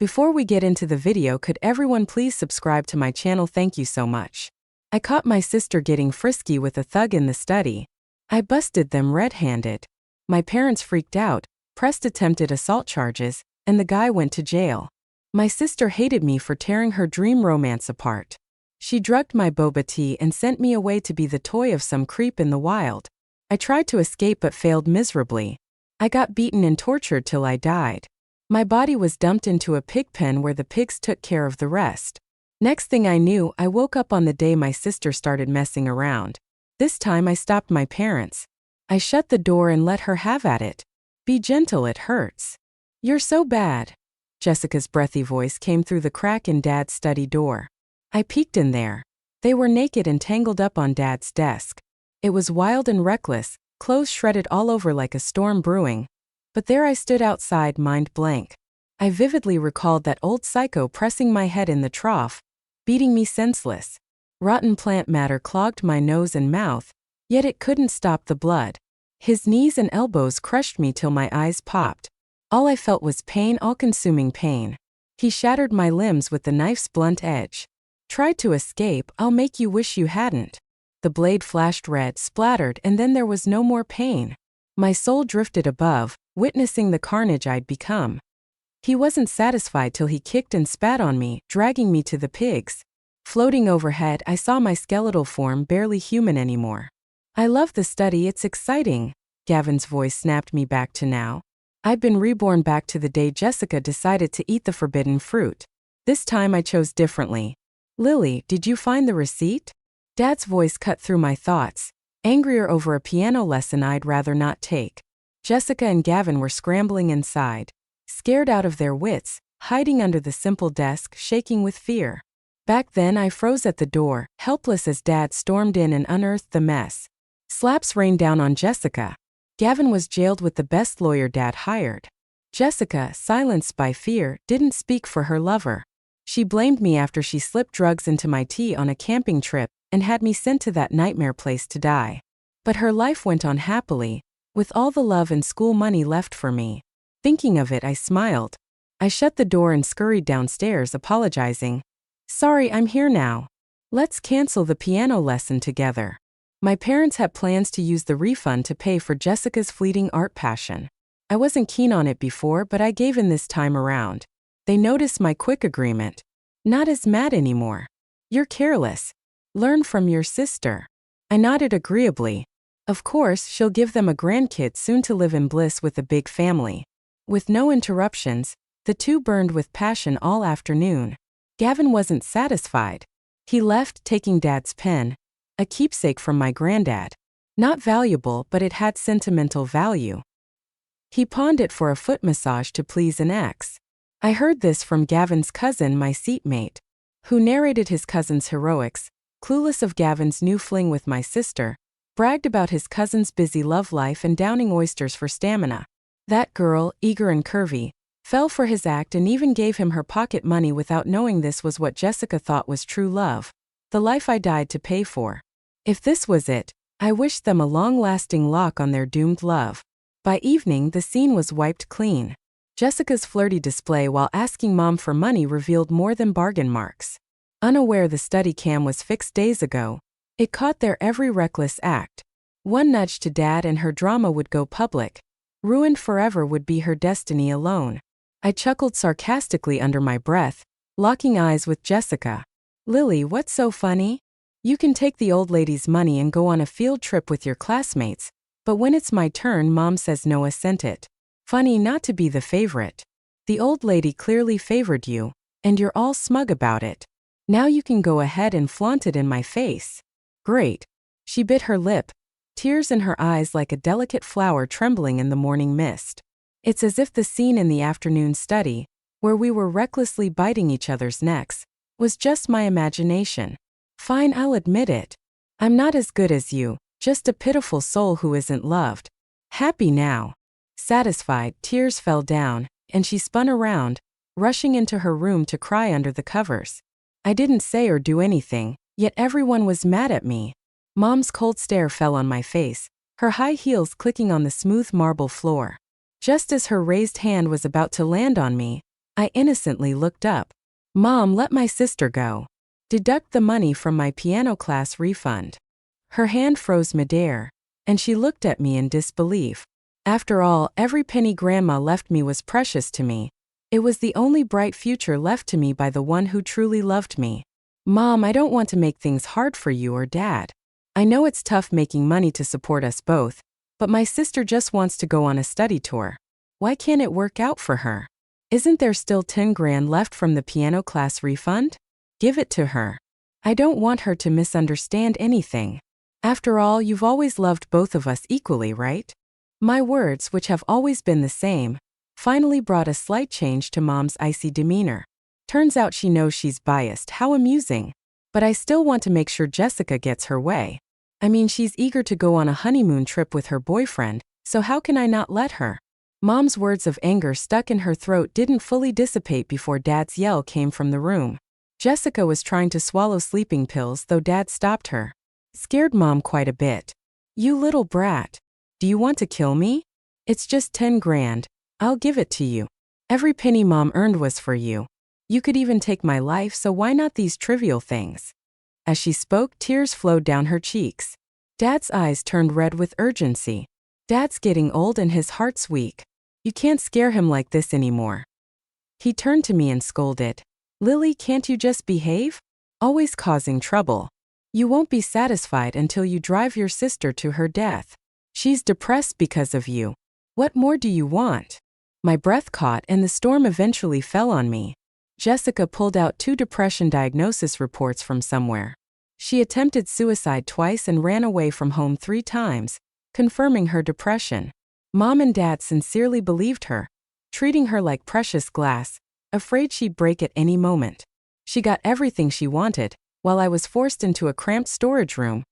Before we get into the video, could everyone please subscribe to my channel? Thank you so much. I caught my sister getting frisky with a thug in the study. I busted them red-handed. My parents freaked out, pressed attempted assault charges, and the guy went to jail. My sister hated me for tearing her dream romance apart. She drugged my boba tea and sent me away to be the toy of some creep in the wild. I tried to escape but failed miserably. I got beaten and tortured till I died. My body was dumped into a pig pen where the pigs took care of the rest. Next thing I knew, I woke up on the day my sister started messing around. This time I stopped my parents. I shut the door and let her have at it. Be gentle, it hurts. You're so bad. Jessica's breathy voice came through the crack in Dad's study door. I peeked in there. They were naked and tangled up on Dad's desk. It was wild and reckless, clothes shredded all over like a storm brewing. But there I stood outside, mind blank. I vividly recalled that old psycho pressing my head in the trough, beating me senseless. Rotten plant matter clogged my nose and mouth, yet it couldn't stop the blood. His knees and elbows crushed me till my eyes popped. All I felt was pain, all-consuming pain. He shattered my limbs with the knife's blunt edge. Tried to escape, I'll make you wish you hadn't. The blade flashed red, splattered, and then there was no more pain. My soul drifted above, witnessing the carnage I'd become. He wasn't satisfied till he kicked and spat on me, dragging me to the pigs. Floating overhead, I saw my skeletal form, barely human anymore. I love the study, it's exciting. Gavin's voice snapped me back to now. I'd been reborn back to the day Jessica decided to eat the forbidden fruit. This time I chose differently. Lily, did you find the receipt? Dad's voice cut through my thoughts, angrier over a piano lesson I'd rather not take. Jessica and Gavin were scrambling inside, scared out of their wits, hiding under the simple desk, shaking with fear. Back then I froze at the door, helpless as Dad stormed in and unearthed the mess. Slaps rained down on Jessica. Gavin was jailed with the best lawyer Dad hired. Jessica, silenced by fear, didn't speak for her lover. She blamed me after she slipped drugs into my tea on a camping trip and had me sent to that nightmare place to die. But her life went on happily, with all the love and school money left for me. Thinking of it, I smiled. I shut the door and scurried downstairs, apologizing. Sorry, I'm here now. Let's cancel the piano lesson together. My parents had plans to use the refund to pay for Jessica's fleeting art passion. I wasn't keen on it before, but I gave in this time around. They noticed my quick agreement. Not as mad anymore. You're careless. Learn from your sister. I nodded agreeably. Of course, she'll give them a grandkid soon to live in bliss with a big family. With no interruptions, the two burned with passion all afternoon. Gavin wasn't satisfied. He left, taking Dad's pen, a keepsake from my granddad. Not valuable, but it had sentimental value. He pawned it for a foot massage to please an ex. I heard this from Gavin's cousin, my seatmate, who narrated his cousin's heroics, clueless of Gavin's new fling with my sister, bragged about his cousin's busy love life and downing oysters for stamina. That girl, eager and curvy, fell for his act and even gave him her pocket money without knowing this was what Jessica thought was true love, the life I died to pay for. If this was it, I wished them a long-lasting lock on their doomed love. By evening, the scene was wiped clean. Jessica's flirty display while asking Mom for money revealed more than bargain marks. Unaware the study cam was fixed days ago, it caught their every reckless act. One nudge to Dad and her drama would go public. Ruined forever would be her destiny alone. I chuckled sarcastically under my breath, locking eyes with Jessica. Lily, what's so funny? You can take the old lady's money and go on a field trip with your classmates, but when it's my turn, Mom says Noah sent it. Funny not to be the favorite. The old lady clearly favored you, and you're all smug about it. Now you can go ahead and flaunt it in my face. Great. She bit her lip, tears in her eyes like a delicate flower trembling in the morning mist. It's as if the scene in the afternoon study, where we were recklessly biting each other's necks, was just my imagination. Fine, I'll admit it. I'm not as good as you, just a pitiful soul who isn't loved. Happy now. Satisfied, tears fell down, and she spun around, rushing into her room to cry under the covers. I didn't say or do anything, yet everyone was mad at me. Mom's cold stare fell on my face, her high heels clicking on the smooth marble floor. Just as her raised hand was about to land on me, I innocently looked up. Mom, let my sister go. Deduct the money from my piano class refund. Her hand froze midair, and she looked at me in disbelief. After all, every penny Grandma left me was precious to me. It was the only bright future left to me by the one who truly loved me. Mom, I don't want to make things hard for you or Dad. I know it's tough making money to support us both, but my sister just wants to go on a study tour. Why can't it work out for her? Isn't there still 10 grand left from the piano class refund? Give it to her. I don't want her to misunderstand anything. After all, you've always loved both of us equally, right? My words, which have always been the same, finally brought a slight change to Mom's icy demeanor. Turns out she knows she's biased. How amusing. But I still want to make sure Jessica gets her way. I mean, she's eager to go on a honeymoon trip with her boyfriend, so how can I not let her? Mom's words of anger stuck in her throat didn't fully dissipate before Dad's yell came from the room. Jessica was trying to swallow sleeping pills, though Dad stopped her. Scared Mom quite a bit. You little brat. Do you want to kill me? It's just 10 grand. I'll give it to you. Every penny Mom earned was for you. You could even take my life, so why not these trivial things? As she spoke, tears flowed down her cheeks. Dad's eyes turned red with urgency. Dad's getting old and his heart's weak. You can't scare him like this anymore. He turned to me and scolded. Lily, can't you just behave? Always causing trouble. You won't be satisfied until you drive your sister to her death. She's depressed because of you. What more do you want? My breath caught and the storm eventually fell on me. Jessica pulled out 2 depression diagnosis reports from somewhere. She attempted suicide twice and ran away from home 3 times, confirming her depression. Mom and Dad sincerely believed her, treating her like precious glass, afraid she'd break at any moment. She got everything she wanted, while I was forced into a cramped storage room,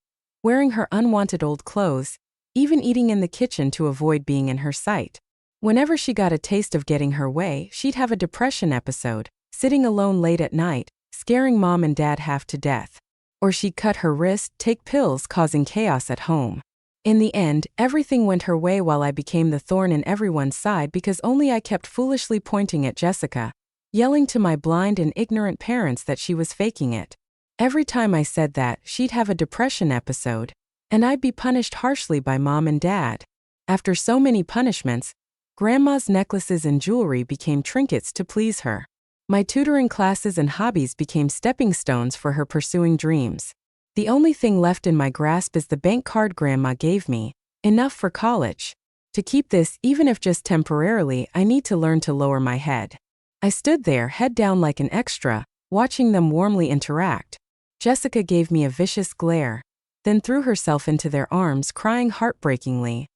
wearing her unwanted old clothes, even eating in the kitchen to avoid being in her sight. Whenever she got a taste of getting her way, she'd have a depression episode, sitting alone late at night, scaring Mom and Dad half to death. Or she'd cut her wrist, take pills, causing chaos at home. In the end, everything went her way while I became the thorn in everyone's side because only I kept foolishly pointing at Jessica, yelling to my blind and ignorant parents that she was faking it. Every time I said that, she'd have a depression episode, and I'd be punished harshly by Mom and Dad. After so many punishments, Grandma's necklaces and jewelry became trinkets to please her. My tutoring classes and hobbies became stepping stones for her pursuing dreams. The only thing left in my grasp is the bank card Grandma gave me, enough for college. To keep this, even if just temporarily, I need to learn to lower my head. I stood there, head down like an extra, watching them warmly interact. Jessica gave me a vicious glare, then threw herself into their arms, crying heartbreakingly.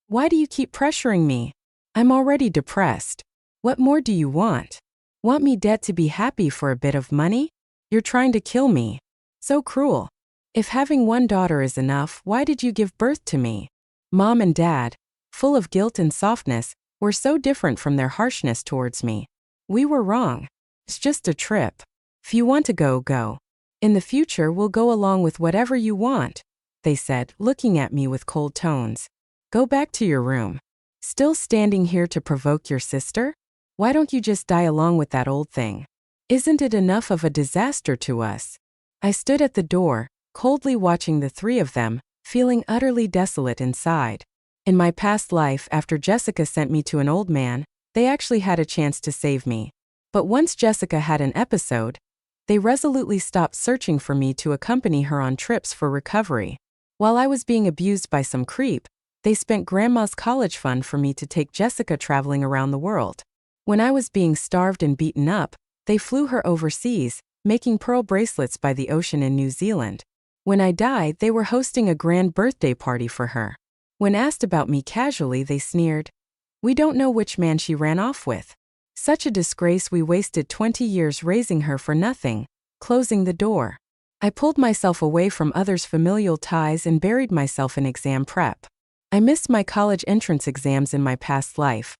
Why do you keep pressuring me? I'm already depressed. What more do you want? Want me dead to be happy for a bit of money? You're trying to kill me. So cruel. If having one daughter is enough, why did you give birth to me? Mom and Dad, full of guilt and softness, were so different from their harshness towards me. We were wrong. It's just a trip. If you want to go, go. In the future, we'll go along with whatever you want, they said, looking at me with cold tones. Go back to your room. Still standing here to provoke your sister? Why don't you just die along with that old thing? Isn't it enough of a disaster to us? I stood at the door, coldly watching the 3 of them, feeling utterly desolate inside. In my past life, after Jessica sent me to an old man, they actually had a chance to save me. But once Jessica had an episode, they resolutely stopped searching for me to accompany her on trips for recovery. While I was being abused by some creep, they spent Grandma's college fund for me to take Jessica traveling around the world. When I was being starved and beaten up, they flew her overseas, making pearl bracelets by the ocean in New Zealand. When I died, they were hosting a grand birthday party for her. When asked about me casually, they sneered, "We don't know which man she ran off with. Such a disgrace, we wasted 20 years raising her for nothing," closing the door. I pulled myself away from others' familial ties and buried myself in exam prep. I missed my college entrance exams in my past life.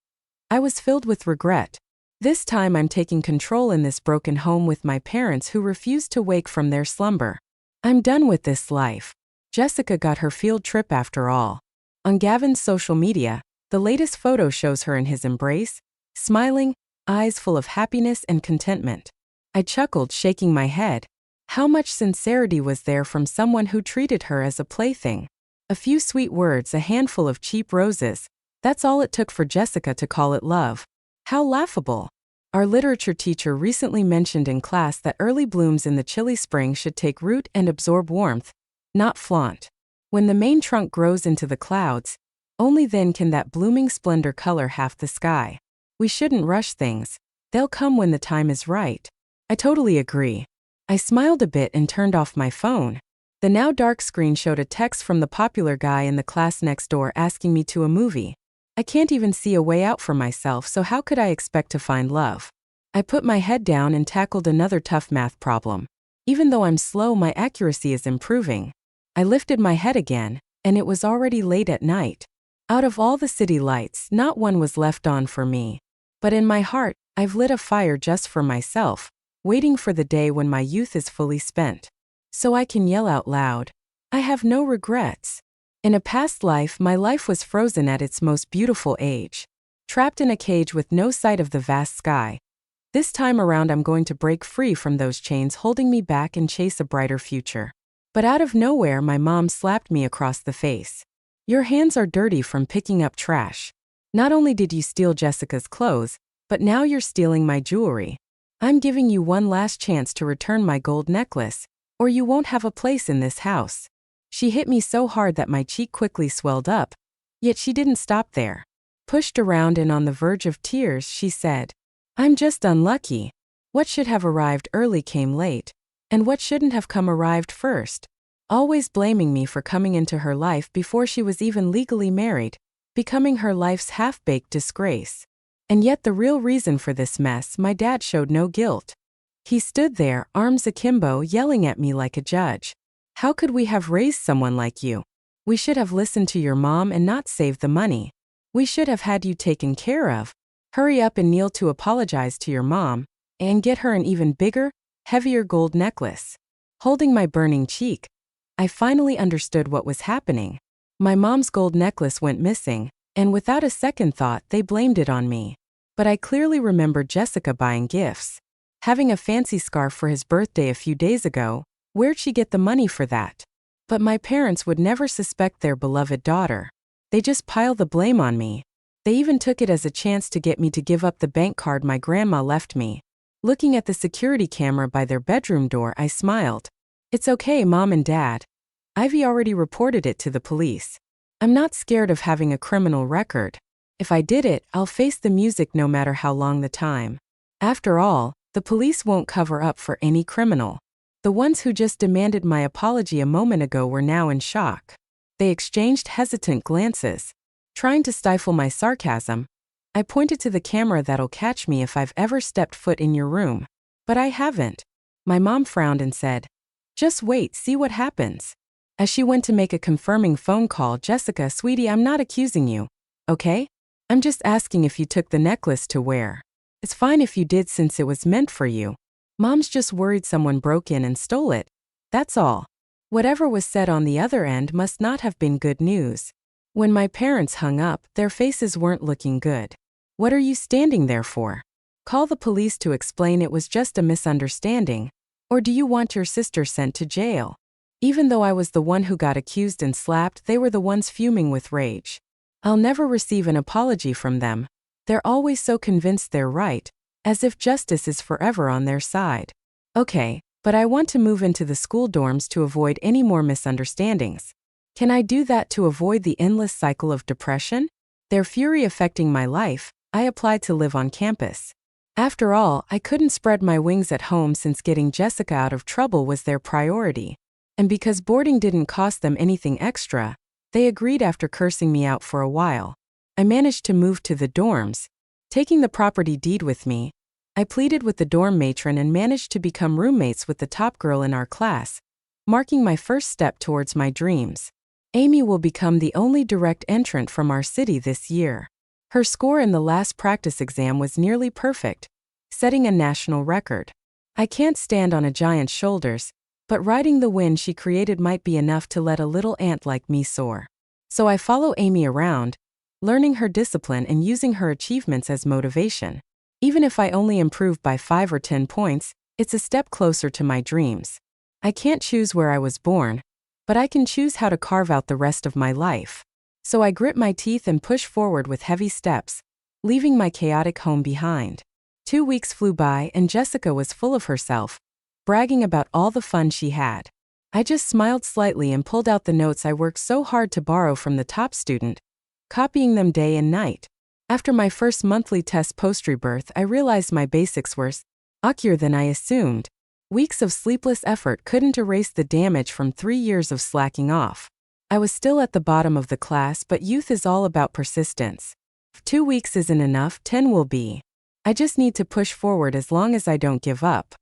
I was filled with regret. This time I'm taking control in this broken home with my parents who refused to wake from their slumber. I'm done with this life. Jessica got her field trip after all. On Gavin's social media, the latest photo shows her in his embrace, smiling, eyes full of happiness and contentment. I chuckled, shaking my head. How much sincerity was there from someone who treated her as a plaything? A few sweet words, a handful of cheap roses. That's all it took for Jessica to call it love. How laughable. Our literature teacher recently mentioned in class that early blooms in the chilly spring should take root and absorb warmth, not flaunt. When the main trunk grows into the clouds, only then can that blooming splendor color half the sky. We shouldn't rush things. They'll come when the time is right. I totally agree. I smiled a bit and turned off my phone. The now dark screen showed a text from the popular guy in the class next door asking me to a movie. I can't even see a way out for myself, so how could I expect to find love? I put my head down and tackled another tough math problem. Even though I'm slow, my accuracy is improving. I lifted my head again, and it was already late at night. Out of all the city lights, not one was left on for me. But in my heart, I've lit a fire just for myself, waiting for the day when my youth is fully spent. So I can yell out loud, I have no regrets. In a past life, my life was frozen at its most beautiful age, trapped in a cage with no sight of the vast sky. This time around, I'm going to break free from those chains holding me back and chase a brighter future. But out of nowhere, my mom slapped me across the face. Your hands are dirty from picking up trash. Not only did you steal Jessica's clothes, but now you're stealing my jewelry. I'm giving you one last chance to return my gold necklace, or you won't have a place in this house. She hit me so hard that my cheek quickly swelled up, yet she didn't stop there. Pushed around and on the verge of tears, she said, I'm just unlucky. What should have arrived early came late, and what shouldn't have come arrived first. Always blaming me for coming into her life before she was even legally married, becoming her life's half-baked disgrace. And yet the real reason for this mess, my dad showed no guilt. He stood there, arms akimbo, yelling at me like a judge. How could we have raised someone like you? We should have listened to your mom and not saved the money. We should have had you taken care of. Hurry up and kneel to apologize to your mom, and get her an even bigger, heavier gold necklace. Holding my burning cheek, I finally understood what was happening. My mom's gold necklace went missing, and without a second thought, they blamed it on me. But I clearly remembered Jessica buying gifts. Having a fancy scarf for his birthday a few days ago. Where'd she get the money for that? But my parents would never suspect their beloved daughter. They just pile the blame on me. They even took it as a chance to get me to give up the bank card my grandma left me. Looking at the security camera by their bedroom door, I smiled. It's okay, Mom and Dad. Ivy already reported it to the police. I'm not scared of having a criminal record. If I did it, I'll face the music no matter how long the time. After all, the police won't cover up for any criminal. The ones who just demanded my apology a moment ago were now in shock. They exchanged hesitant glances. Trying to stifle my sarcasm, I pointed to the camera that'll catch me if I've ever stepped foot in your room. But I haven't. My mom frowned and said, just wait, see what happens. As she went to make a confirming phone call, Jessica, sweetie, I'm not accusing you, okay? I'm just asking if you took the necklace to wear. It's fine if you did since it was meant for you. Mom's just worried someone broke in and stole it. That's all. Whatever was said on the other end must not have been good news. When my parents hung up, their faces weren't looking good. What are you standing there for? Call the police to explain it was just a misunderstanding. Or do you want your sister sent to jail? Even though I was the one who got accused and slapped, they were the ones fuming with rage. I'll never receive an apology from them. They're always so convinced they're right, as if justice is forever on their side. Okay, but I want to move into the school dorms to avoid any more misunderstandings. Can I do that to avoid the endless cycle of depression? Their fury affecting my life, I applied to live on campus. After all, I couldn't spread my wings at home since getting Jessica out of trouble was their priority. And because boarding didn't cost them anything extra, they agreed after cursing me out for a while. I managed to move to the dorms. Taking the property deed with me, I pleaded with the dorm matron and managed to become roommates with the top girl in our class, marking my first step towards my dreams. Amy will become the only direct entrant from our city this year. Her score in the last practice exam was nearly perfect, setting a national record. I can't stand on a giant's shoulders, but riding the wind she created might be enough to let a little ant like me soar. So I follow Amy around, learning her discipline and using her achievements as motivation. Even if I only improve by 5 or 10 points, it's a step closer to my dreams. I can't choose where I was born, but I can choose how to carve out the rest of my life. So I grit my teeth and push forward with heavy steps, leaving my chaotic home behind. 2 weeks flew by and Jessica was full of herself, bragging about all the fun she had. I just smiled slightly and pulled out the notes I worked so hard to borrow from the top student, copying them day and night. After my first monthly test post-rebirth, I realized my basics were ockier than I assumed. Weeks of sleepless effort couldn't erase the damage from 3 years of slacking off. I was still at the bottom of the class, but youth is all about persistence. If 2 weeks isn't enough, 10 will be. I just need to push forward as long as I don't give up.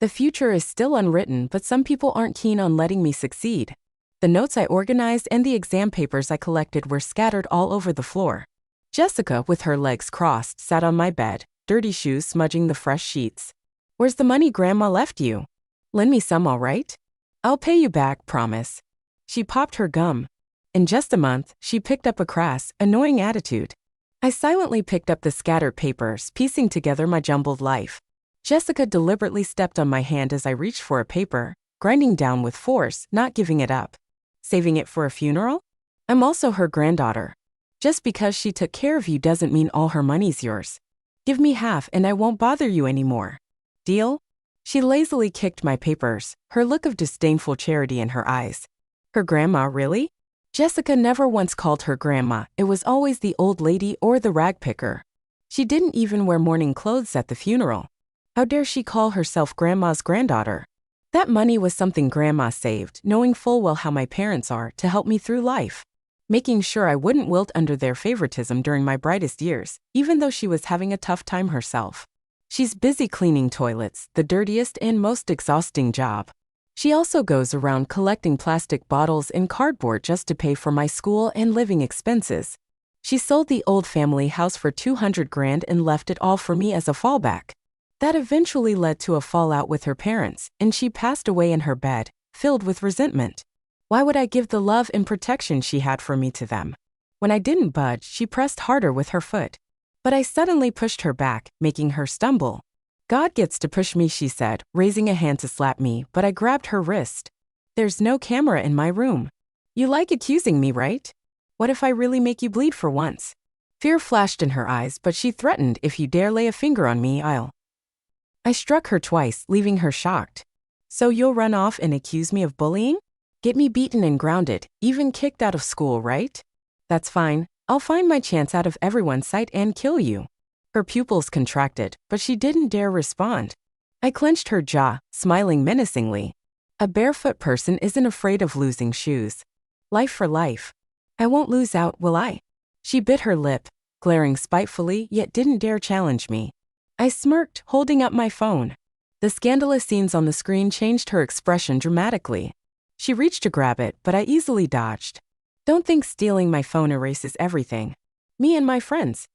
The future is still unwritten, but some people aren't keen on letting me succeed. The notes I organized and the exam papers I collected were scattered all over the floor. Jessica, with her legs crossed, sat on my bed, dirty shoes smudging the fresh sheets. "Where's the money Grandma left you? Lend me some, all right? I'll pay you back, promise." She popped her gum. In just a month, she picked up a crass, annoying attitude. I silently picked up the scattered papers, piecing together my jumbled life. Jessica deliberately stepped on my hand as I reached for a paper, grinding down with force, not giving it up. Saving it for a funeral? I'm also her granddaughter. Just because she took care of you doesn't mean all her money's yours. Give me half and I won't bother you anymore. Deal? She lazily kicked my papers, her look of disdainful charity in her eyes. Her grandma, really? Jessica never once called her grandma, it was always the old lady or the rag picker. She didn't even wear mourning clothes at the funeral. How dare she call herself Grandma's granddaughter? That money was something Grandma saved, knowing full well how my parents are, to help me through life, making sure I wouldn't wilt under their favoritism during my brightest years, even though she was having a tough time herself. She's busy cleaning toilets, the dirtiest and most exhausting job. She also goes around collecting plastic bottles and cardboard just to pay for my school and living expenses. She sold the old family house for $200,000 and left it all for me as a fallback. That eventually led to a fallout with her parents, and she passed away in her bed, filled with resentment. Why would I give the love and protection she had for me to them? When I didn't budge, she pressed harder with her foot. But I suddenly pushed her back, making her stumble. "God gets to push me," she said, raising a hand to slap me, but I grabbed her wrist. "There's no camera in my room. You like accusing me, right? What if I really make you bleed for once?" Fear flashed in her eyes, but she threatened, "If you dare lay a finger on me, I'll..." I struck her twice, leaving her shocked. "So you'll run off and accuse me of bullying? Get me beaten and grounded, even kicked out of school, right? That's fine. I'll find my chance out of everyone's sight and kill you." Her pupils contracted, but she didn't dare respond. I clenched her jaw, smiling menacingly. A barefoot person isn't afraid of losing shoes. Life for life. I won't lose out, will I? She bit her lip, glaring spitefully, yet didn't dare challenge me. I smirked, holding up my phone. The scandalous scenes on the screen changed her expression dramatically. She reached to grab it, but I easily dodged. Don't think stealing my phone erases everything. Me and my friends.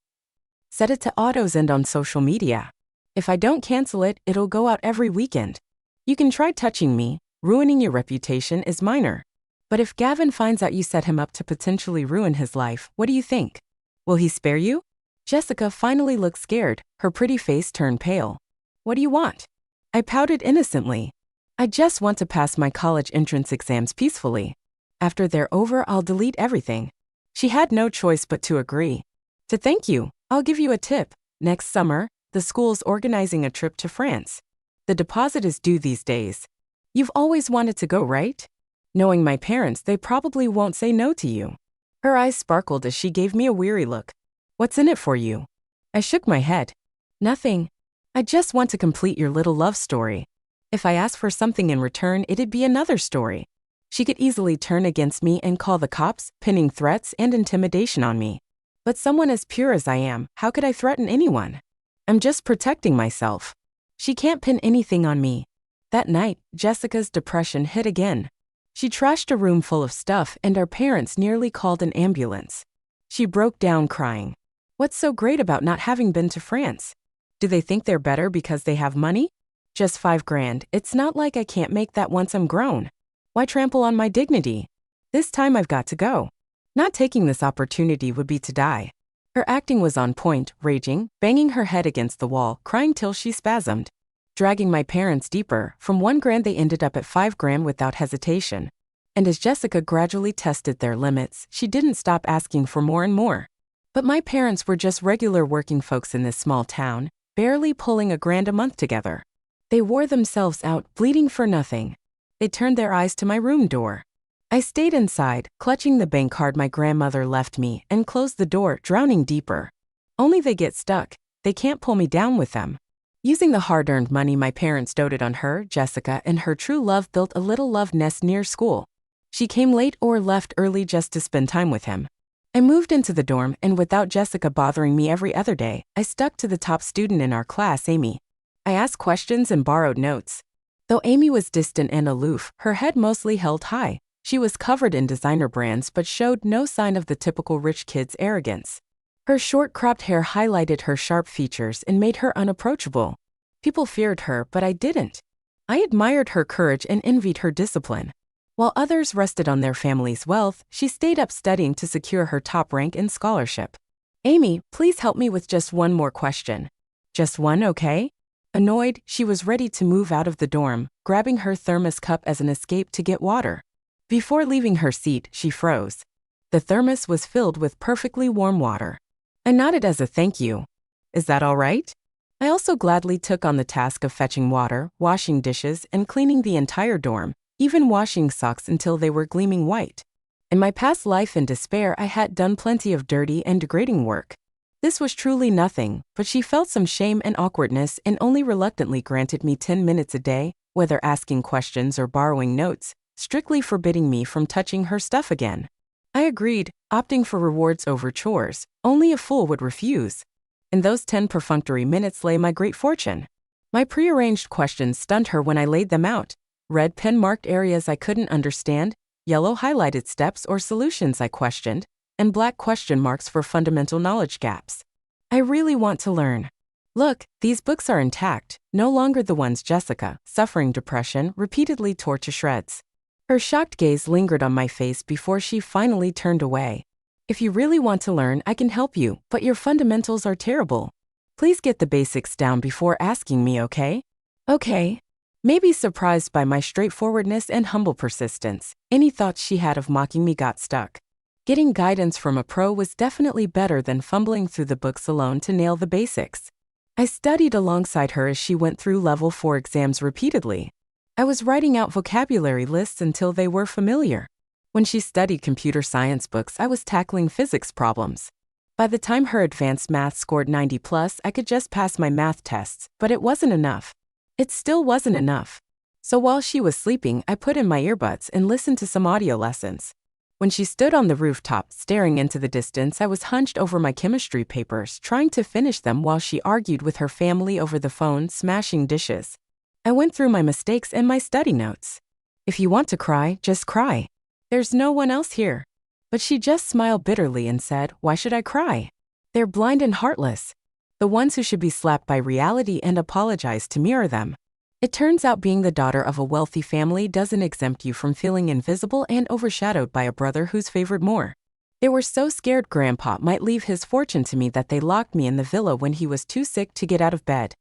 Set it to autos and on social media. If I don't cancel it, it'll go out every weekend. You can try touching me, ruining your reputation is minor. But if Gavin finds out you set him up to potentially ruin his life, what do you think? Will he spare you? Jessica finally looked scared, her pretty face turned pale. What do you want? I pouted innocently. I just want to pass my college entrance exams peacefully. After they're over, I'll delete everything. She had no choice but to agree. To thank you, I'll give you a tip. Next summer, the school's organizing a trip to France. The deposit is due these days. You've always wanted to go, right? Knowing my parents, they probably won't say no to you. Her eyes sparkled as she gave me a weary look. What's in it for you? I shook my head. Nothing. I just want to complete your little love story. If I asked for something in return, it'd be another story. She could easily turn against me and call the cops, pinning threats and intimidation on me. But someone as pure as I am, how could I threaten anyone? I'm just protecting myself. She can't pin anything on me. That night, Jessica's depression hit again. She trashed a room full of stuff and our parents nearly called an ambulance. She broke down crying. What's so great about not having been to France? Do they think they're better because they have money? Just $5,000, it's not like I can't make that once I'm grown. Why trample on my dignity? This time I've got to go. Not taking this opportunity would be to die. Her acting was on point, raging, banging her head against the wall, crying till she spasmed. Dragging my parents deeper, from $1,000 they ended up at $5,000 without hesitation. And as Jessica gradually tested their limits, she didn't stop asking for more and more. But my parents were just regular working folks in this small town, barely pulling $1,000 a month together. They wore themselves out, bleeding for nothing. They turned their eyes to my room door. I stayed inside, clutching the bank card my grandmother left me, and closed the door, drowning deeper. Only they get stuck. They can't pull me down with them. Using the hard-earned money my parents doted on her, Jessica and her true love built a little love nest near school. She came late or left early just to spend time with him. I moved into the dorm, and without Jessica bothering me every other day, I stuck to the top student in our class, Amy. I asked questions and borrowed notes. Though Amy was distant and aloof, her head mostly held high. She was covered in designer brands but showed no sign of the typical rich kid's arrogance. Her short cropped hair highlighted her sharp features and made her unapproachable. People feared her, but I didn't. I admired her courage and envied her discipline. While others rested on their family's wealth, she stayed up studying to secure her top rank and scholarship. Amy, please help me with just one more question. Just one, okay? Annoyed, she was ready to move out of the dorm, grabbing her thermos cup as an escape to get water. Before leaving her seat, she froze. The thermos was filled with perfectly warm water. I nodded as a thank you. Is that all right? I also gladly took on the task of fetching water, washing dishes, and cleaning the entire dorm, even washing socks until they were gleaming white. In my past life in despair, I had done plenty of dirty and degrading work. This was truly nothing, but she felt some shame and awkwardness and only reluctantly granted me 10 minutes a day, whether asking questions or borrowing notes, strictly forbidding me from touching her stuff again. I agreed, opting for rewards over chores. Only a fool would refuse. In those 10 perfunctory minutes lay my great fortune. My prearranged questions stunned her when I laid them out. Red pen-marked areas I couldn't understand, yellow highlighted steps or solutions I questioned, and black question marks for fundamental knowledge gaps. I really want to learn. Look, these books are intact, no longer the ones Jessica, suffering depression, repeatedly tore to shreds. Her shocked gaze lingered on my face before she finally turned away. If you really want to learn, I can help you, but your fundamentals are terrible. Please get the basics down before asking me, okay? Okay. Maybe surprised by my straightforwardness and humble persistence, any thoughts she had of mocking me got stuck. Getting guidance from a pro was definitely better than fumbling through the books alone to nail the basics. I studied alongside her as she went through level 4 exams repeatedly. I was writing out vocabulary lists until they were familiar. When she studied computer science books, I was tackling physics problems. By the time her advanced math scored 90 plus, I could just pass my math tests, but it wasn't enough. It still wasn't enough. So while she was sleeping, I put in my earbuds and listened to some audio lessons. When she stood on the rooftop, staring into the distance, I was hunched over my chemistry papers, trying to finish them while she argued with her family over the phone, smashing dishes. I went through my mistakes and my study notes. If you want to cry, just cry. There's no one else here. But she just smiled bitterly and said, why should I cry? They're blind and heartless. The ones who should be slapped by reality and apologize to mirror them. It turns out being the daughter of a wealthy family doesn't exempt you from feeling invisible and overshadowed by a brother who's favored more. They were so scared Grandpa might leave his fortune to me that they locked me in the villa when he was too sick to get out of bed.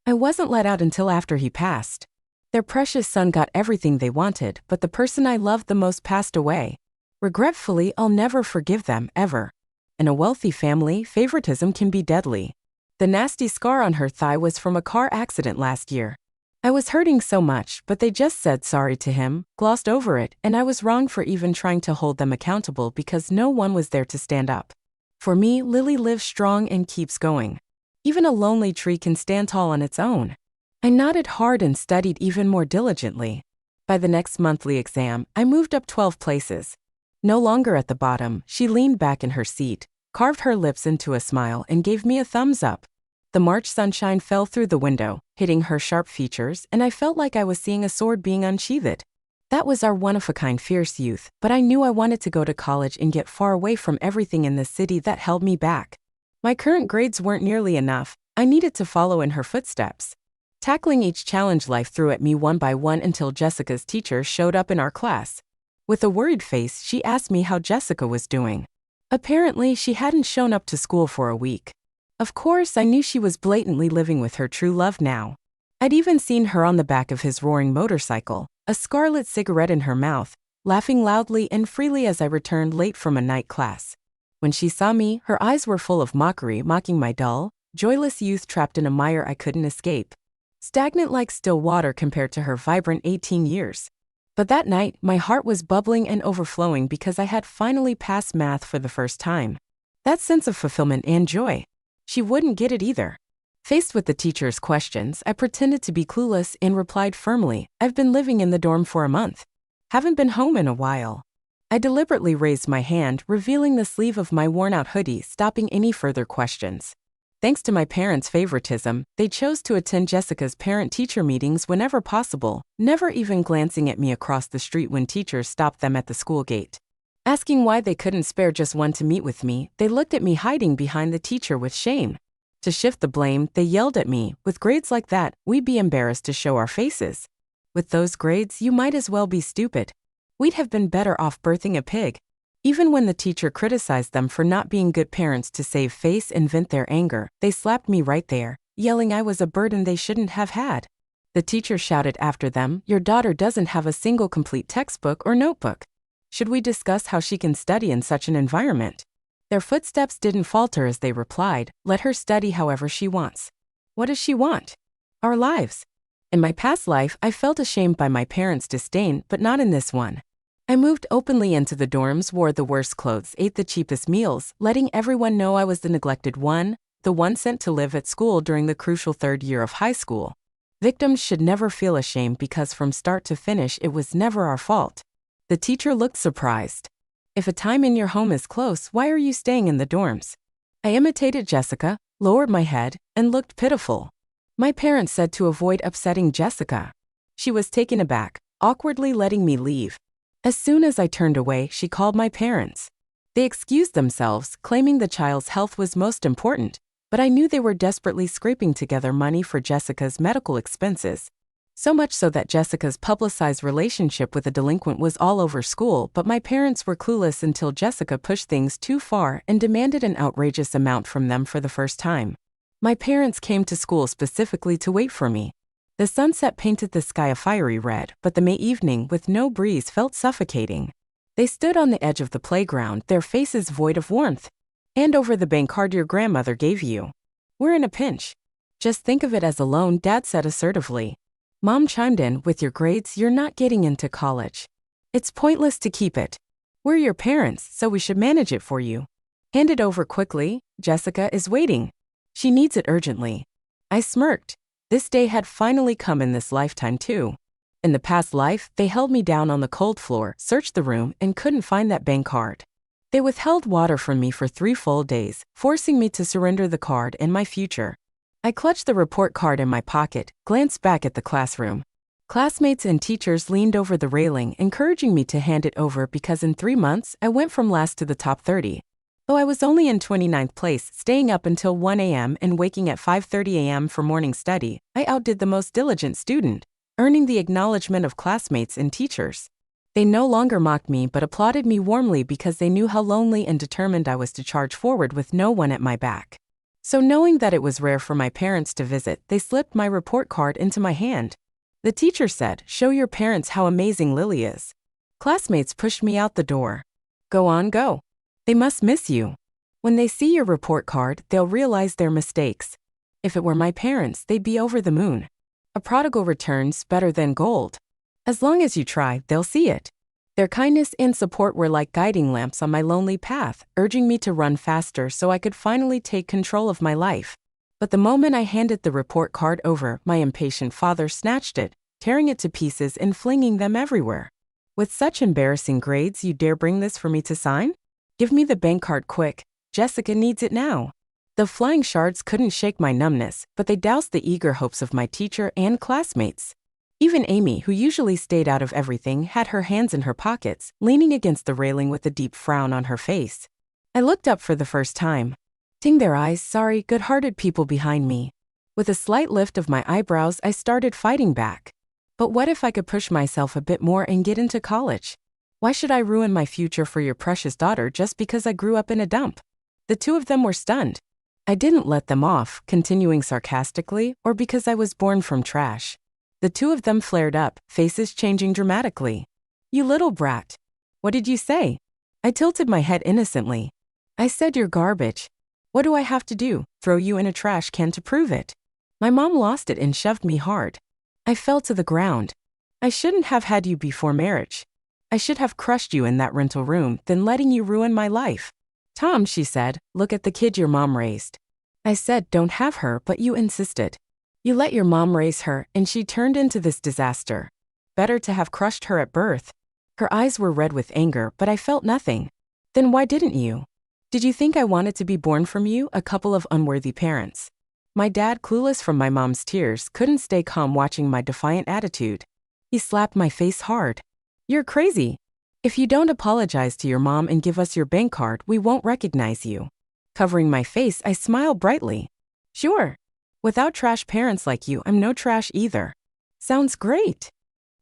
I wasn't let out until after he passed. Their precious son got everything they wanted, but the person I loved the most passed away. Regretfully, I'll never forgive them, ever. In a wealthy family, favoritism can be deadly. The nasty scar on her thigh was from a car accident last year. I was hurting so much, but they just said sorry to him, glossed over it, and I was wrong for even trying to hold them accountable because no one was there to stand up. For me, Lily lives strong and keeps going. Even a lonely tree can stand tall on its own. I nodded hard and studied even more diligently. By the next monthly exam, I moved up 12 places. No longer at the bottom, she leaned back in her seat, carved her lips into a smile, and gave me a thumbs up. The March sunshine fell through the window, hitting her sharp features, and I felt like I was seeing a sword being unsheathed. That was our one-of-a-kind fierce youth, but I knew I wanted to go to college and get far away from everything in the city that held me back. My current grades weren't nearly enough. I needed to follow in her footsteps. Tackling each challenge life threw at me one by one until Jessica's teacher showed up in our class. With a worried face, she asked me how Jessica was doing. Apparently, she hadn't shown up to school for a week. Of course, I knew she was blatantly living with her true love now. I'd even seen her on the back of his roaring motorcycle, a scarlet cigarette in her mouth, laughing loudly and freely as I returned late from a night class. When she saw me, her eyes were full of mockery, mocking my dull, joyless youth trapped in a mire I couldn't escape. Stagnant like still water compared to her vibrant 18 years. But that night, my heart was bubbling and overflowing because I had finally passed math for the first time. That sense of fulfillment and joy. She wouldn't get it either. Faced with the teacher's questions, I pretended to be clueless and replied firmly, "I've been living in the dorm for a month. Haven't been home in a while." I deliberately raised my hand, revealing the sleeve of my worn-out hoodie, stopping any further questions. Thanks to my parents' favoritism, they chose to attend Jessica's parent-teacher meetings whenever possible, never even glancing at me across the street when teachers stopped them at the school gate. Asking why they couldn't spare just one to meet with me, they looked at me hiding behind the teacher with shame. To shift the blame, they yelled at me, "With grades like that, we'd be embarrassed to show our faces. With those grades, you might as well be stupid. We'd have been better off birthing a pig." Even when the teacher criticized them for not being good parents to save face and vent their anger, they slapped me right there, yelling I was a burden they shouldn't have had. The teacher shouted after them, "Your daughter doesn't have a single complete textbook or notebook. Should we discuss how she can study in such an environment?" Their footsteps didn't falter as they replied, "Let her study however she wants." What does she want? Our lives. In my past life, I felt ashamed by my parents' disdain, but not in this one. I moved openly into the dorms, wore the worst clothes, ate the cheapest meals, letting everyone know I was the neglected one, the one sent to live at school during the crucial third year of high school. Victims should never feel ashamed because from start to finish it was never our fault. The teacher looked surprised. "If a time in your home is close, why are you staying in the dorms?" I imitated Jessica, lowered my head, and looked pitiful. My parents said to avoid upsetting Jessica. She was taken aback, awkwardly letting me leave. As soon as I turned away, she called my parents. They excused themselves, claiming the child's health was most important, but I knew they were desperately scraping together money for Jessica's medical expenses. So much so that Jessica's publicized relationship with a delinquent was all over school, but my parents were clueless until Jessica pushed things too far and demanded an outrageous amount from them for the first time. My parents came to school specifically to wait for me. The sunset painted the sky a fiery red, but the May evening with no breeze felt suffocating. They stood on the edge of the playground, their faces void of warmth. "Hand over the bank card your grandmother gave you. We're in a pinch." "Just think of it as a loan," Dad said assertively. Mom chimed in, "With your grades, you're not getting into college. It's pointless to keep it. We're your parents, so we should manage it for you. Hand it over quickly. Jessica is waiting. She needs it urgently." I smirked. This day had finally come in this lifetime too. In the past life, they held me down on the cold floor, searched the room, and couldn't find that bank card. They withheld water from me for 3 full days, forcing me to surrender the card and my future. I clutched the report card in my pocket, glanced back at the classroom. Classmates and teachers leaned over the railing, encouraging me to hand it over because in 3 months, I went from last to the top 30. Though I was only in 29th place, staying up until 1 a.m. and waking at 5:30 a.m. for morning study, I outdid the most diligent student, earning the acknowledgement of classmates and teachers. They no longer mocked me but applauded me warmly because they knew how lonely and determined I was to charge forward with no one at my back. So knowing that it was rare for my parents to visit, they slipped my report card into my hand. The teacher said, "Show your parents how amazing Lily is." Classmates pushed me out the door. "Go on, go. They must miss you. When they see your report card, they'll realize their mistakes." If it were my parents, they'd be over the moon. A prodigal returns better than gold. As long as you try, they'll see it. Their kindness and support were like guiding lamps on my lonely path, urging me to run faster so I could finally take control of my life. But the moment I handed the report card over, my impatient father snatched it, tearing it to pieces and flinging them everywhere. "With such embarrassing grades, you dare bring this for me to sign? Give me the bank card quick. Jessica needs it now." The flying shards couldn't shake my numbness, but they doused the eager hopes of my teacher and classmates. Even Amy, who usually stayed out of everything, had her hands in her pockets, leaning against the railing with a deep frown on her face. I looked up for the first time. Seeing their eyes, sorry, good-hearted people behind me. With a slight lift of my eyebrows, I started fighting back. But what if I could push myself a bit more and get into college? Why should I ruin my future for your precious daughter just because I grew up in a dump? The two of them were stunned. I didn't let them off, continuing sarcastically, or because I was born from trash. The two of them flared up, faces changing dramatically. You little brat. What did you say? I tilted my head innocently. I said you're garbage. What do I have to do? Throw you in a trash can to prove it? My mom lost it and shoved me hard. I fell to the ground. I shouldn't have had you before marriage. I should have crushed you in that rental room, then letting you ruin my life. Tom, she said, look at the kid your mom raised. I said don't have her, but you insisted. You let your mom raise her, and she turned into this disaster. Better to have crushed her at birth. Her eyes were red with anger, but I felt nothing. Then why didn't you? Did you think I wanted to be born from you, a couple of unworthy parents? My dad, clueless from my mom's tears, couldn't stay calm watching my defiant attitude. He slapped my face hard. You're crazy. If you don't apologize to your mom and give us your bank card, we won't recognize you. Covering my face, I smiled brightly. Sure. Without trash parents like you, I'm no trash either. Sounds great.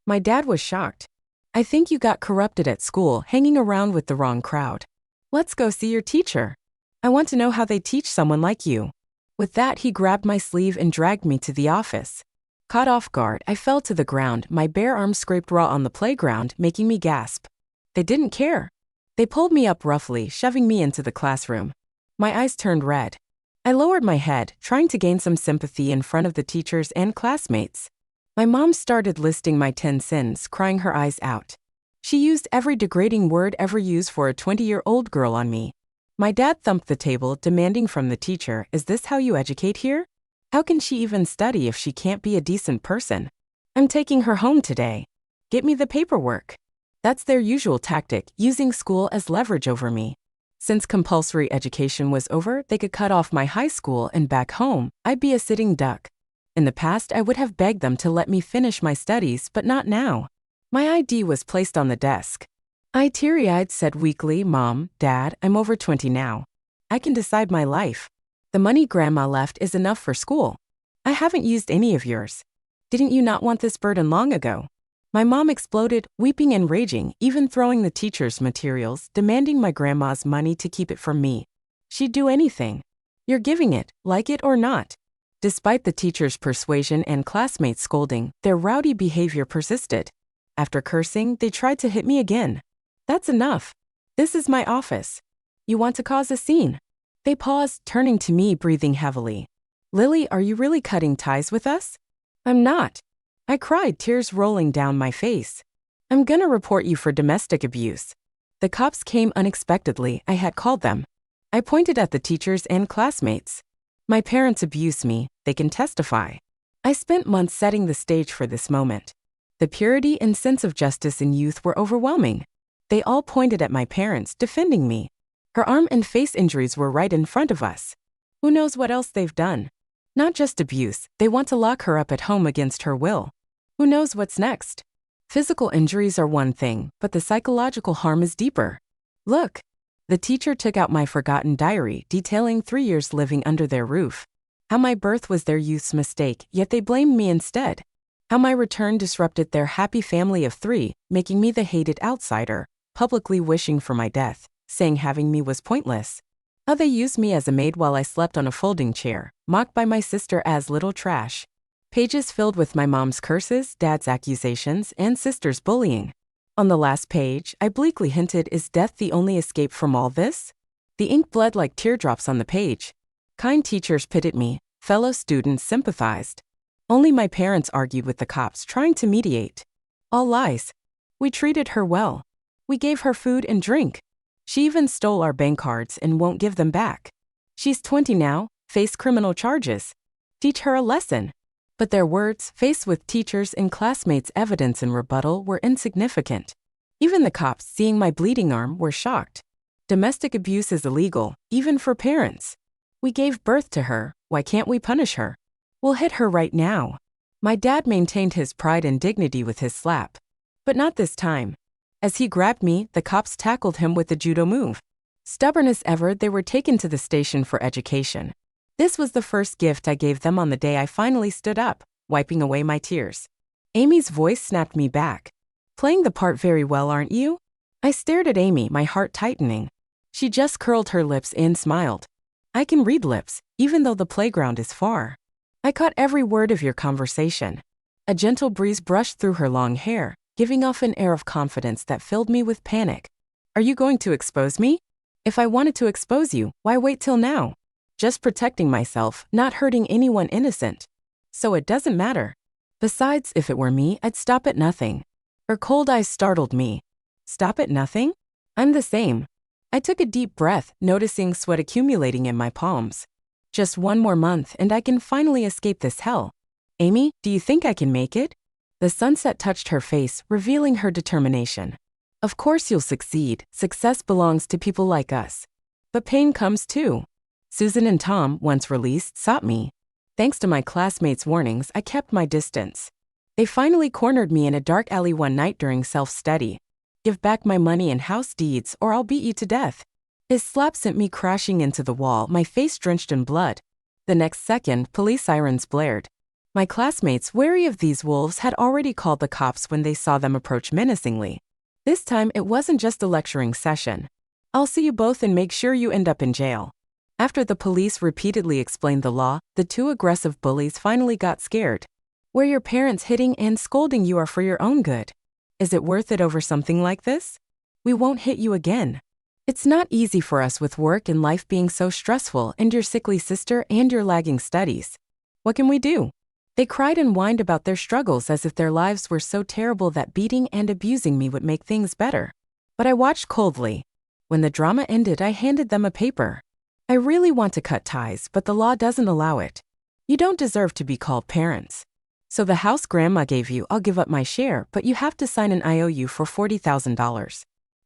My dad was shocked. I think you got corrupted at school, hanging around with the wrong crowd. Let's go see your teacher. I want to know how they teach someone like you. With that, he grabbed my sleeve and dragged me to the office. Caught off guard, I fell to the ground, my bare arm scraped raw on the playground, making me gasp. They didn't care. They pulled me up roughly, shoving me into the classroom. My eyes turned red. I lowered my head, trying to gain some sympathy in front of the teachers and classmates. My mom started listing my 10 sins, crying her eyes out. She used every degrading word ever used for a 20-year-old girl on me. My dad thumped the table, demanding from the teacher, is this how you educate here? How can she even study if she can't be a decent person? I'm taking her home today. Get me the paperwork. That's their usual tactic, using school as leverage over me. Since compulsory education was over, they could cut off my high school and back home, I'd be a sitting duck. In the past, I would have begged them to let me finish my studies, but not now. My ID was placed on the desk. I teary-eyed said weakly, Mom, Dad, I'm over 20 now. I can decide my life. The money Grandma left is enough for school. I haven't used any of yours. Didn't you not want this burden long ago? My mom exploded, weeping and raging, even throwing the teacher's materials, demanding my grandma's money to keep it from me. She'd do anything. You're giving it, like it or not. Despite the teacher's persuasion and classmates' scolding, their rowdy behavior persisted. After cursing, they tried to hit me again. That's enough. This is my office. You want to cause a scene? They paused, turning to me, breathing heavily. Lily, are you really cutting ties with us? I'm not. I cried, tears rolling down my face. I'm gonna report you for domestic abuse. The cops came unexpectedly, I had called them. I pointed at the teachers and classmates. My parents abused me, they can testify. I spent months setting the stage for this moment. The purity and sense of justice in youth were overwhelming. They all pointed at my parents, defending me. Her arm and face injuries were right in front of us. Who knows what else they've done? Not just abuse, they want to lock her up at home against her will. Who knows what's next? Physical injuries are one thing, but the psychological harm is deeper. Look. The teacher took out my forgotten diary, detailing 3 years living under their roof. How my birth was their youth's mistake, yet they blamed me instead. How my return disrupted their happy family of 3, making me the hated outsider, publicly wishing for my death, saying having me was pointless. How they used me as a maid while I slept on a folding chair, mocked by my sister as little trash. Pages filled with my mom's curses, dad's accusations, and sister's bullying. On the last page, I bleakly hinted, is death the only escape from all this? The ink bled like teardrops on the page. Kind teachers pitied me, fellow students sympathized. Only my parents argued with the cops, trying to mediate. All lies. We treated her well. We gave her food and drink. She even stole our bank cards and won't give them back. She's 20 now, faced criminal charges. Teach her a lesson. But their words, faced with teachers' and classmates' evidence in rebuttal, were insignificant. Even the cops, seeing my bleeding arm, were shocked. Domestic abuse is illegal, even for parents. We gave birth to her, why can't we punish her? We'll hit her right now. My dad maintained his pride and dignity with his slap. But not this time. As he grabbed me, the cops tackled him with a judo move. Stubborn as ever, they were taken to the station for education. This was the first gift I gave them on the day I finally stood up, wiping away my tears. Amy's voice snapped me back. Playing the part very well, aren't you? I stared at Amy, my heart tightening. She just curled her lips and smiled. I can read lips, even though the playground is far. I caught every word of your conversation. A gentle breeze brushed through her long hair, giving off an air of confidence that filled me with panic. Are you going to expose me? If I wanted to expose you, why wait till now? Just protecting myself, not hurting anyone innocent. So it doesn't matter. Besides, if it were me, I'd stop at nothing. Her cold eyes startled me. Stop at nothing? I'm the same. I took a deep breath, noticing sweat accumulating in my palms. Just one more month and I can finally escape this hell. Amy, do you think I can make it? The sunset touched her face, revealing her determination. Of course you'll succeed. Success belongs to people like us. But pain comes too. Susan and Tom, once released, sought me. Thanks to my classmates' warnings, I kept my distance. They finally cornered me in a dark alley one night during self-study. Give back my money and house deeds or I'll beat you to death. His slap sent me crashing into the wall, my face drenched in blood. The next second, police sirens blared. My classmates, wary of these wolves, had already called the cops when they saw them approach menacingly. This time, it wasn't just a lecturing session. I'll see you both and make sure you end up in jail. After the police repeatedly explained the law, the two aggressive bullies finally got scared. Where your parents hitting and scolding you are for your own good. Is it worth it over something like this? We won't hit you again. It's not easy for us with work and life being so stressful and your sickly sister and your lagging studies. What can we do? They cried and whined about their struggles as if their lives were so terrible that beating and abusing me would make things better. But I watched coldly. When the drama ended, I handed them a paper. I really want to cut ties, but the law doesn't allow it. You don't deserve to be called parents. So the house Grandma gave you, I'll give up my share, but you have to sign an IOU for $40,000.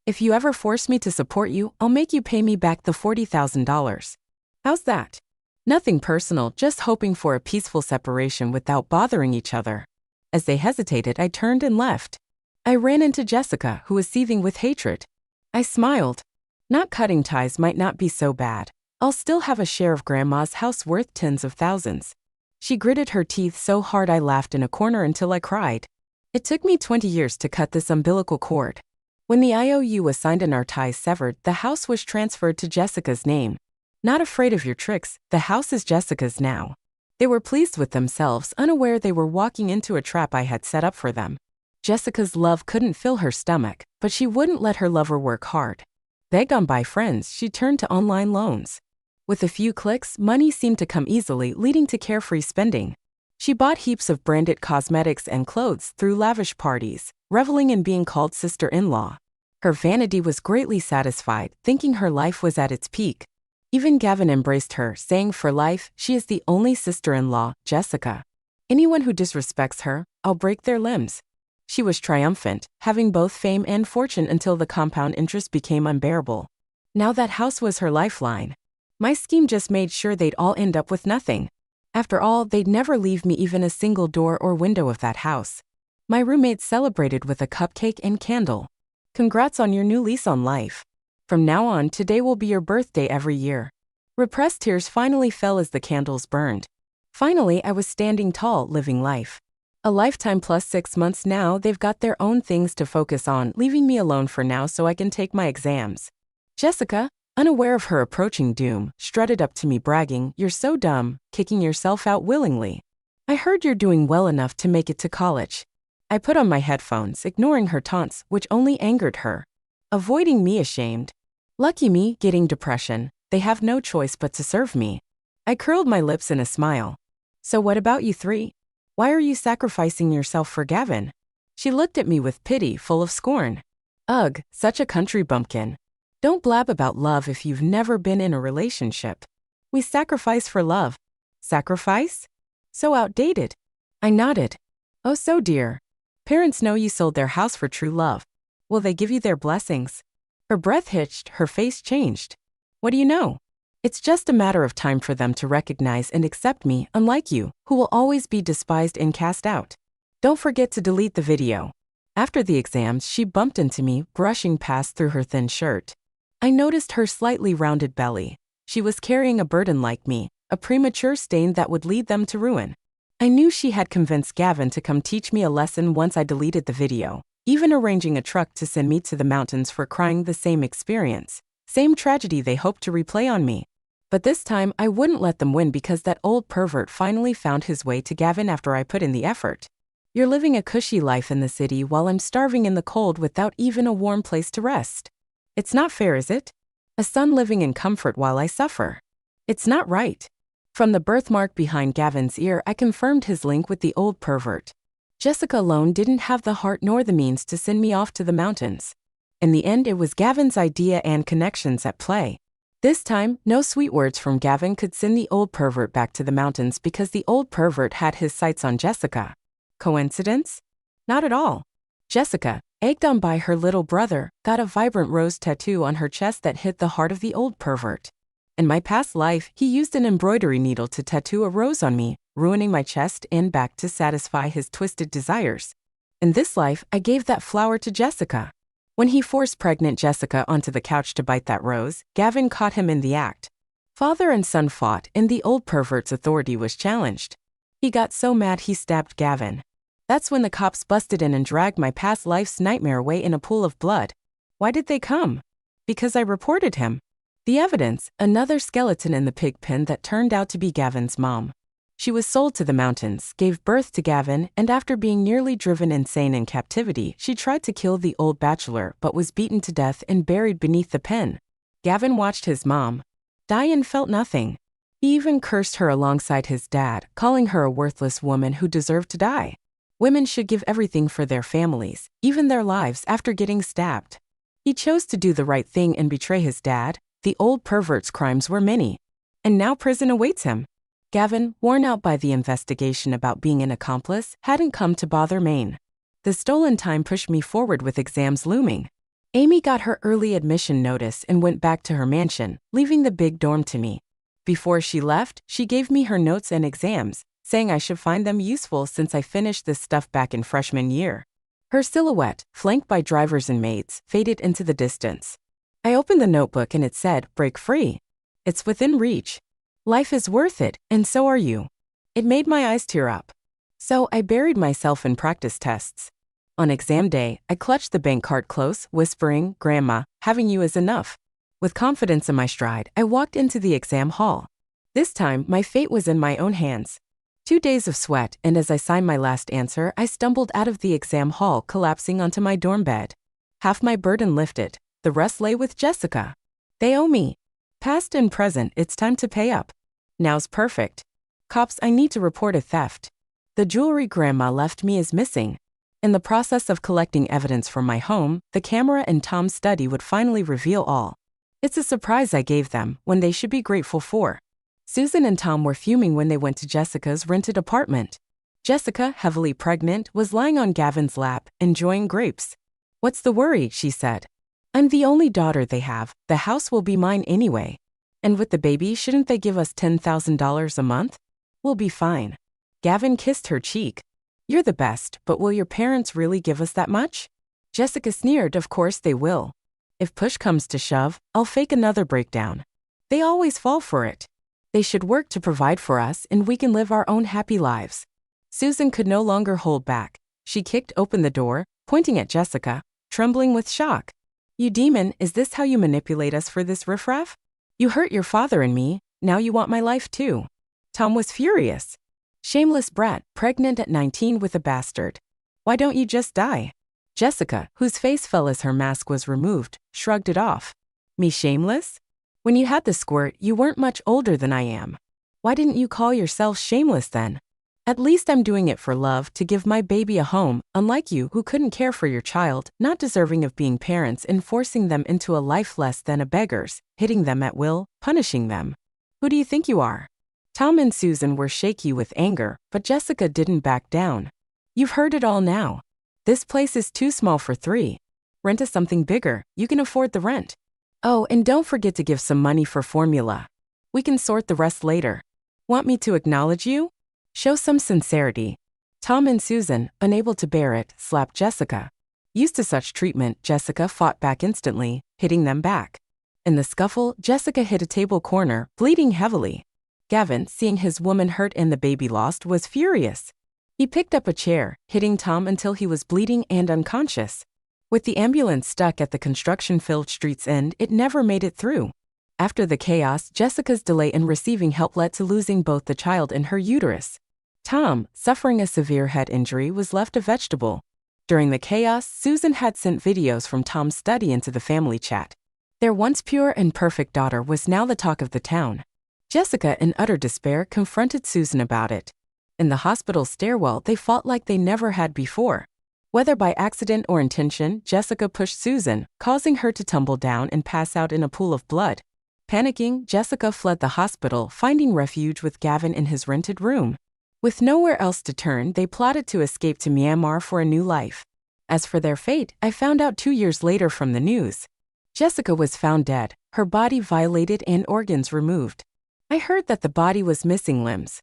If you ever force me to support you, I'll make you pay me back the $40,000. How's that? Nothing personal, just hoping for a peaceful separation without bothering each other. As they hesitated, I turned and left. I ran into Jessica, who was seething with hatred. I smiled. Not cutting ties might not be so bad. I'll still have a share of Grandma's house worth tens of thousands. She gritted her teeth so hard I laughed in a corner until I cried. It took me 20 years to cut this umbilical cord. When the IOU was signed and our ties severed, the house was transferred to Jessica's name. Not afraid of your tricks, the house is Jessica's now. They were pleased with themselves, unaware they were walking into a trap I had set up for them. Jessica's love couldn't fill her stomach, but she wouldn't let her lover work hard. Begged on by friends, she turned to online loans. With a few clicks, money seemed to come easily, leading to carefree spending. She bought heaps of branded cosmetics and clothes through lavish parties, reveling in being called sister-in-law. Her vanity was greatly satisfied, thinking her life was at its peak. Even Gavin embraced her, saying for life, she is the only sister-in-law, Jessica. Anyone who disrespects her, I'll break their limbs. She was triumphant, having both fame and fortune until the compound interest became unbearable. Now that house was her lifeline. My scheme just made sure they'd all end up with nothing. After all, they'd never leave me even a single door or window of that house. My roommates celebrated with a cupcake and candle. Congrats on your new lease on life. From now on, today will be your birthday every year. Repressed tears finally fell as the candles burned. Finally, I was standing tall, living life. A lifetime plus 6 months now, they've got their own things to focus on, leaving me alone for now so I can take my exams. Jessica, unaware of her approaching doom, strutted up to me bragging, "You're so dumb, kicking yourself out willingly. I heard you're doing well enough to make it to college." I put on my headphones, ignoring her taunts, which only angered her. Avoiding me ashamed. Lucky me, getting depression. They have no choice but to serve me. I curled my lips in a smile. So what about you three? Why are you sacrificing yourself for Gavin? She looked at me with pity, full of scorn. Ugh, such a country bumpkin. Don't blab about love if you've never been in a relationship. We sacrifice for love. Sacrifice? So outdated. I nodded. Oh, so dear. Parents know you sold their house for true love. Will they give you their blessings? Her breath hitched, her face changed. What do you know? It's just a matter of time for them to recognize and accept me, unlike you, who will always be despised and cast out. Don't forget to delete the video. After the exams, she bumped into me, brushing past through her thin shirt. I noticed her slightly rounded belly. She was carrying a burden like me, a premature stain that would lead them to ruin. I knew she had convinced Gavin to come teach me a lesson once I deleted the video, even arranging a truck to send me to the mountains for crying. The same experience, same tragedy they hoped to replay on me. But this time, I wouldn't let them win because that old pervert finally found his way to Gavin after I put in the effort. You're living a cushy life in the city while I'm starving in the cold without even a warm place to rest. It's not fair, is it? A son living in comfort while I suffer. It's not right. From the birthmark behind Gavin's ear, I confirmed his link with the old pervert. Jessica alone didn't have the heart nor the means to send me off to the mountains. In the end, it was Gavin's idea and connections at play. This time, no sweet words from Gavin could send the old pervert back to the mountains because the old pervert had his sights on Jessica. Coincidence? Not at all. Jessica, egged on by her little brother, got a vibrant rose tattoo on her chest that hit the heart of the old pervert. In my past life, he used an embroidery needle to tattoo a rose on me, ruining my chest and back to satisfy his twisted desires. In this life, I gave that flower to Jessica. When he forced pregnant Jessica onto the couch to bite that rose, Gavin caught him in the act. Father and son fought, and the old pervert's authority was challenged. He got so mad he stabbed Gavin. That's when the cops busted in and dragged my past life's nightmare away in a pool of blood. Why did they come? Because I reported him. The evidence, another skeleton in the pig pen that turned out to be Gavin's mom. She was sold to the mountains, gave birth to Gavin, and after being nearly driven insane in captivity, she tried to kill the old bachelor but was beaten to death and buried beneath the pen. Gavin watched his mom die and felt nothing. He even cursed her alongside his dad, calling her a worthless woman who deserved to die. Women should give everything for their families, even their lives, after getting stabbed. He chose to do the right thing and betray his dad. The old pervert's crimes were many. And now prison awaits him. Gavin, worn out by the investigation about being an accomplice, hadn't come to bother Maine. The stolen time pushed me forward with exams looming. Amy got her early admission notice and went back to her mansion, leaving the big dorm to me. Before she left, she gave me her notes and exams, saying I should find them useful since I finished this stuff back in freshman year. Her silhouette, flanked by drivers and maids, faded into the distance. I opened the notebook and it said, "Break free." It's within reach. Life is worth it, and so are you. It made my eyes tear up. So I buried myself in practice tests. On exam day, I clutched the bank card close, whispering, "Grandma, having you is enough." With confidence in my stride, I walked into the exam hall. This time, my fate was in my own hands. 2 days of sweat, and as I signed my last answer, I stumbled out of the exam hall, collapsing onto my dorm bed. Half my burden lifted, the rest lay with Jessica. They owe me. Past and present, it's time to pay up. Now's perfect. Cops, I need to report a theft. The jewelry Grandma left me is missing. In the process of collecting evidence from my home, the camera in Tom's study would finally reveal all. It's a surprise I gave them, when they should be grateful for. Susan and Tom were fuming when they went to Jessica's rented apartment. Jessica, heavily pregnant, was lying on Gavin's lap, enjoying grapes. "What's the worry?" she said. "I'm the only daughter they have. The house will be mine anyway. And with the baby, shouldn't they give us $10,000 a month? We'll be fine." Gavin kissed her cheek. "You're the best, but will your parents really give us that much?" Jessica sneered. "Of course they will. If push comes to shove, I'll fake another breakdown. They always fall for it. They should work to provide for us and we can live our own happy lives." Susan could no longer hold back. She kicked open the door, pointing at Jessica, trembling with shock. "You demon, is this how you manipulate us for this riffraff? You hurt your father and me, now you want my life too." Tom was furious. "Shameless brat, pregnant at 19 with a bastard. Why don't you just die?" Jessica, whose face fell as her mask was removed, shrugged it off. "Me shameless? When you had the squirt, you weren't much older than I am. Why didn't you call yourself shameless then? At least I'm doing it for love, to give my baby a home, unlike you who couldn't care for your child, not deserving of being parents and forcing them into a life less than a beggar's, hitting them at will, punishing them. Who do you think you are?" Tom and Susan were shaky with anger, but Jessica didn't back down. "You've heard it all now. This place is too small for 3. Rent us something bigger, you can afford the rent. Oh, and don't forget to give some money for formula. We can sort the rest later. Want me to acknowledge you? Show some sincerity." Tom and Susan, unable to bear it, slapped Jessica. Used to such treatment, Jessica fought back instantly, hitting them back. In the scuffle, Jessica hit a table corner, bleeding heavily. Gavin, seeing his woman hurt and the baby lost, was furious. He picked up a chair, hitting Tom until he was bleeding and unconscious. With the ambulance stuck at the construction-filled street's end, it never made it through. After the chaos, Jessica's delay in receiving help led to losing both the child and her uterus. Tom, suffering a severe head injury, was left a vegetable. During the chaos, Susan had sent videos from Tom's study into the family chat. Their once pure and perfect daughter was now the talk of the town. Jessica, in utter despair, confronted Susan about it. In the hospital stairwell, they fought like they never had before. Whether by accident or intention, Jessica pushed Susan, causing her to tumble down and pass out in a pool of blood. Panicking, Jessica fled the hospital, finding refuge with Gavin in his rented room. With nowhere else to turn, they plotted to escape to Myanmar for a new life. As for their fate, I found out 2 years later from the news. Jessica was found dead, her body violated and organs removed. I heard that the body was missing limbs.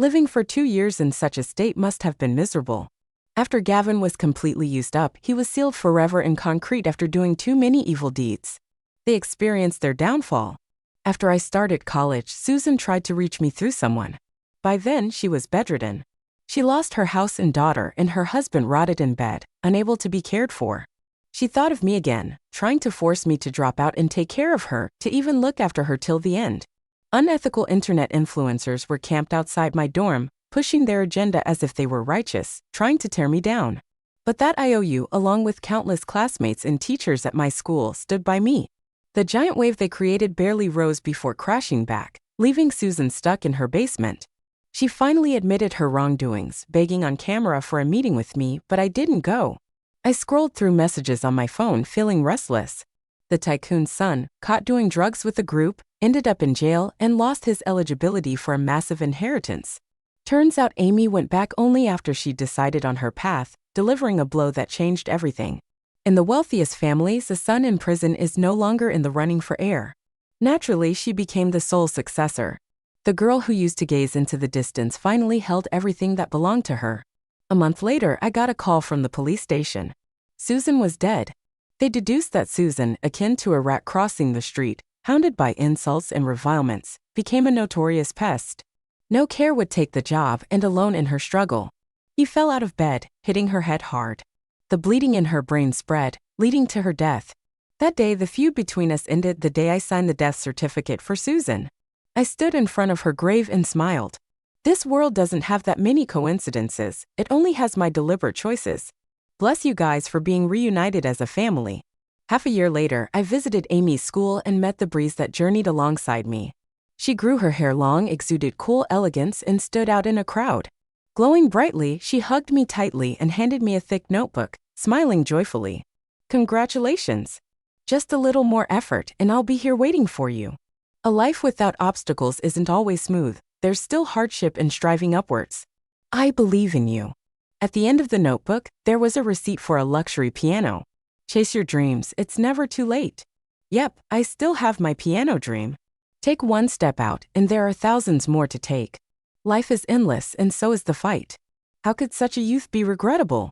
Living for 2 years in such a state must have been miserable. After Gavin was completely used up, he was sealed forever in concrete after doing too many evil deeds. They experienced their downfall. After I started college, Susan tried to reach me through someone. By then, she was bedridden. She lost her house and daughter, and her husband rotted in bed, unable to be cared for. She thought of me again, trying to force me to drop out and take care of her, to even look after her till the end. Unethical internet influencers were camped outside my dorm, pushing their agenda as if they were righteous, trying to tear me down. But that IOU, along with countless classmates and teachers at my school, stood by me. The giant wave they created barely rose before crashing back, leaving Susan stuck in her basement. She finally admitted her wrongdoings, begging on camera for a meeting with me, but I didn't go. I scrolled through messages on my phone, feeling restless. The tycoon's son, caught doing drugs with a group, ended up in jail and lost his eligibility for a massive inheritance. Turns out Amy went back only after she decided on her path, delivering a blow that changed everything. In the wealthiest families, a son in prison is no longer in the running for heir. Naturally, she became the sole successor. The girl who used to gaze into the distance finally held everything that belonged to her. A month later, I got a call from the police station. Susan was dead. They deduced that Susan, akin to a rat crossing the street, hounded by insults and revilements, became a notorious pest. No care would take the job, and alone in her struggle. He fell out of bed, hitting her head hard. The bleeding in her brain spread, leading to her death. That day, the feud between us ended the day I signed the death certificate for Susan. I stood in front of her grave and smiled. This world doesn't have that many coincidences, it only has my deliberate choices. Bless you guys for being reunited as a family. Half a year later, I visited Amy's school and met the breeze that journeyed alongside me. She grew her hair long, exuded cool elegance, and stood out in a crowd. Glowing brightly, she hugged me tightly and handed me a thick notebook, smiling joyfully. Congratulations! Just a little more effort, and I'll be here waiting for you. A life without obstacles isn't always smooth. There's still hardship and striving upwards. I believe in you. At the end of the notebook, there was a receipt for a luxury piano. Chase your dreams, it's never too late. Yep, I still have my piano dream. Take one step out, and there are thousands more to take. Life is endless, and so is the fight. How could such a youth be regrettable?